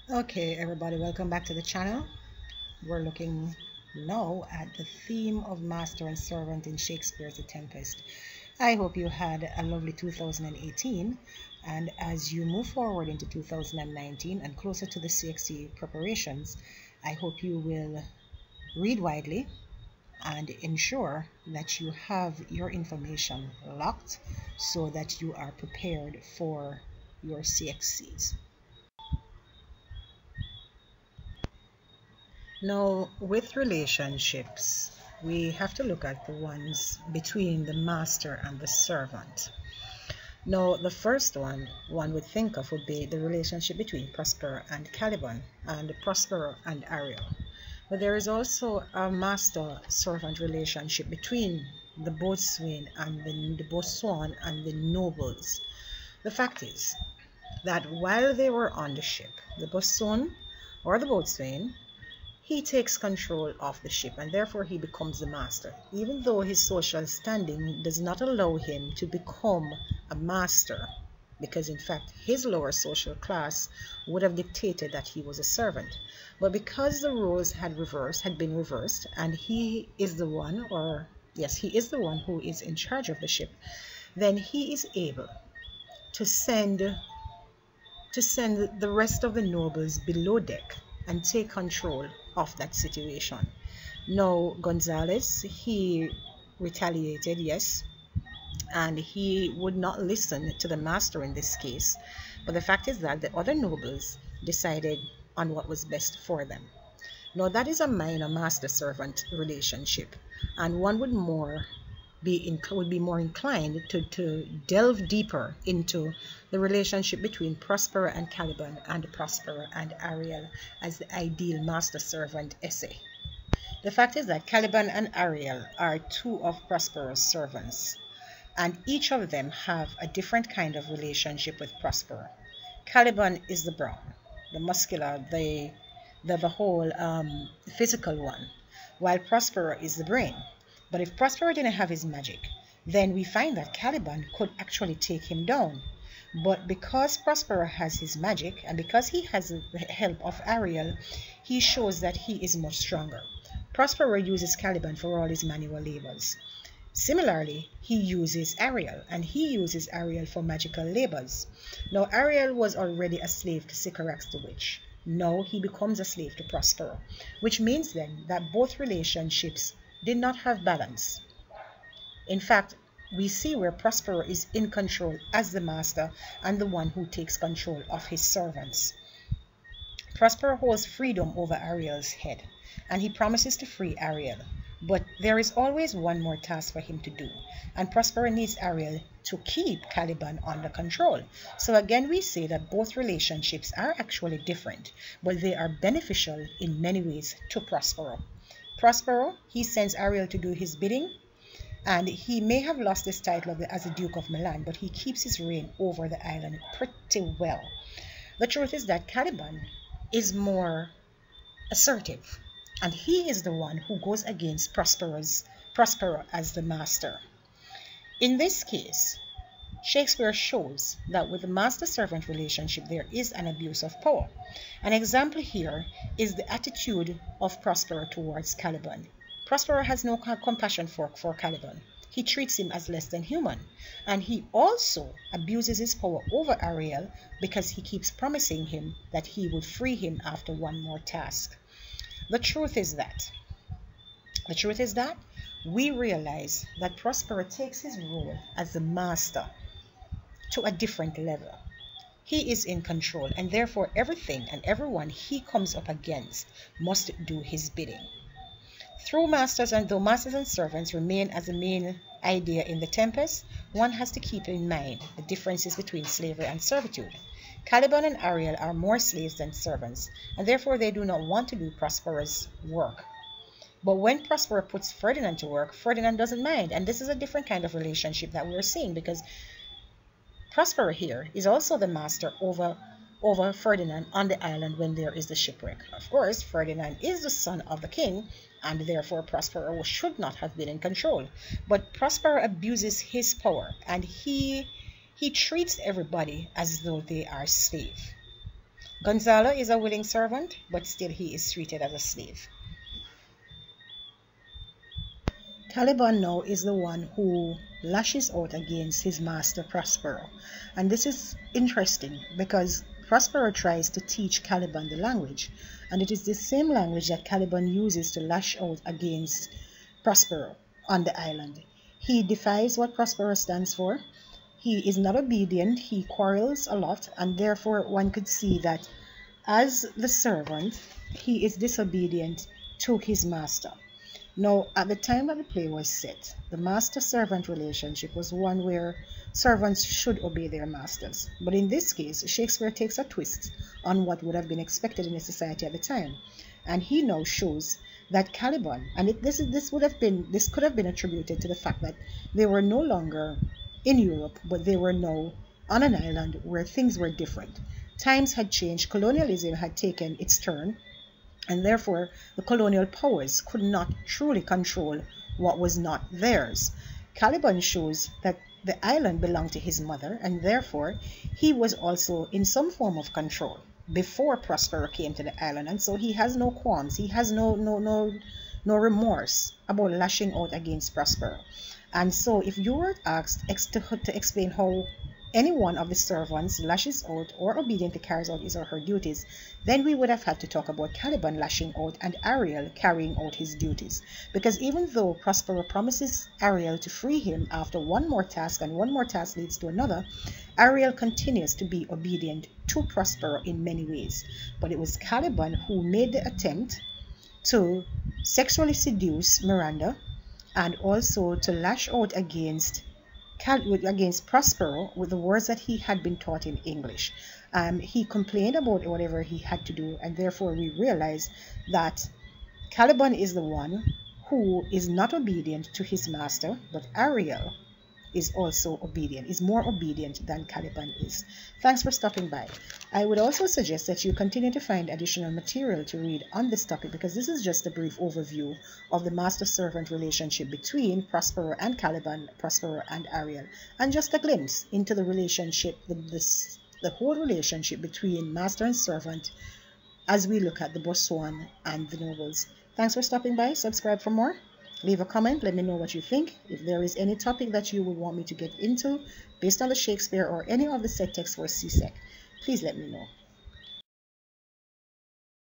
Okay, everybody, welcome back to the channel. We're looking now at the theme of master and servant in Shakespeare's The Tempest. I hope you had a lovely 2018, and as you move forward into 2019 and closer to the CXC preparations, I hope you will read widely and ensure that you have your information locked so that you are prepared for your CXCs. Now, with relationships, we have to look at the ones between the master and the servant. Now, the first one would think of would be the relationship between Prospero and Caliban and Prospero and Ariel. But there is also a master-servant relationship between the boatswain and the boatswain and the nobles. The fact is that while they were on the ship, the boatswain or the boatswain, he takes control of the ship and therefore he becomes the master, even though his social standing does not allow him to become a master, because in fact his lower social class would have dictated that he was a servant. But because the roles had been reversed, and he is the one, or yes, he is the one who is in charge of the ship, then he is able to send the rest of the nobles below deck and take control of that situation. Now, Gonzalez, he retaliated, yes, and he would not listen to the master in this case. But the fact is that the other nobles decided on what was best for them. Now, that is a minor master-servant relationship, and one would be more inclined to delve deeper into the relationship between Prospero and Caliban and Prospero and Ariel as the ideal master-servant essay. The fact is that Caliban and Ariel are two of Prospero's servants, and each of them have a different kind of relationship with Prospero. Caliban is the brawn, the muscular, the whole physical one, while Prospero is the brain. But if Prospero didn't have his magic, then we find that Caliban could actually take him down. But because Prospero has his magic, and because he has the help of Ariel, he shows that he is much stronger. Prospero uses Caliban for all his manual labors. Similarly, he uses Ariel, and he uses Ariel for magical labors. Now, Ariel was already a slave to Sycorax the witch. Now he becomes a slave to Prospero, which means then that both relationships did not have balance. In fact, we see where Prospero is in control as the master and the one who takes control of his servants. Prospero holds freedom over Ariel's head, and he promises to free Ariel. But there is always one more task for him to do, and Prospero needs Ariel to keep Caliban under control. So again, we say that both relationships are actually different, but they are beneficial in many ways to Prospero. Prospero, he sends Ariel to do his bidding, and he may have lost his title as the Duke of Milan, but he keeps his reign over the island pretty well. The truth is that Caliban is more assertive, and he is the one who goes against Prospero as the master. In this case, Shakespeare shows that with the master-servant relationship there is an abuse of power. An example here is the attitude of Prospero towards Caliban. Prospero has no compassion for Caliban. He treats him as less than human, and he also abuses his power over Ariel because he keeps promising him that he would free him after one more task. The truth is that we realize that Prospero takes his role as the master to a different level. He is in control, and therefore everything and everyone he comes up against must do his bidding. Though masters and servants remain as the main idea in The Tempest, one has to keep in mind the differences between slavery and servitude. Caliban and Ariel are more slaves than servants, and therefore they do not want to do Prospero's work. But when Prospero puts Ferdinand to work, Ferdinand doesn't mind, and this is a different kind of relationship that we're seeing, because Prospero here is also the master over Ferdinand on the island when there is the shipwreck. Of course, Ferdinand is the son of the king, and therefore Prospero should not have been in control. But Prospero abuses his power, and he treats everybody as though they are slave. Gonzalo is a willing servant, but still he is treated as a slave. Caliban now is the one who lashes out against his master Prospero. And this is interesting because Prospero tries to teach Caliban the language, and it is the same language that Caliban uses to lash out against Prospero on the island. He defies what Prospero stands for. He is not obedient, he quarrels a lot, and therefore one could see that as the servant, he is disobedient to his master. Now, at the time that the play was set, the master-servant relationship was one where servants should obey their masters. But in this case, Shakespeare takes a twist on what would have been expected in a society at the time. And he now shows that Caliban, and this could have been attributed to the fact that they were no longer in Europe, but they were now on an island where things were different. Times had changed, colonialism had taken its turn, and therefore the colonial powers could not truly control what was not theirs. Caliban shows that the island belonged to his mother, and therefore he was also in some form of control before Prospero came to the island, and so he has no qualms, he has no remorse about lashing out against Prospero. And so if you were asked to explain how any one of the servants lashes out or obediently carries out his or her duties, then we would have had to talk about Caliban lashing out and Ariel carrying out his duties. Because even though Prospero promises Ariel to free him after one more task, and one more task leads to another, Ariel continues to be obedient to Prospero in many ways. But it was Caliban who made the attempt to sexually seduce Miranda and also to lash out against Prospero with the words that he had been taught in English. He complained about whatever he had to do, and therefore we realize that Caliban is the one who is not obedient to his master, but Ariel is also obedient, is more obedient than Caliban is. Thanks for stopping by. I would also suggest that you continue to find additional material to read on this topic, because this is just a brief overview of the master-servant relationship between Prospero and Caliban, Prospero and Ariel, and just a glimpse into the relationship, the whole relationship between master and servant as we look at the Boatswain and the nobles. Thanks for stopping by. Subscribe for more. Leave a comment, let me know what you think. If there is any topic that you would want me to get into based on the Shakespeare or any of the set text for CSEC, please let me know.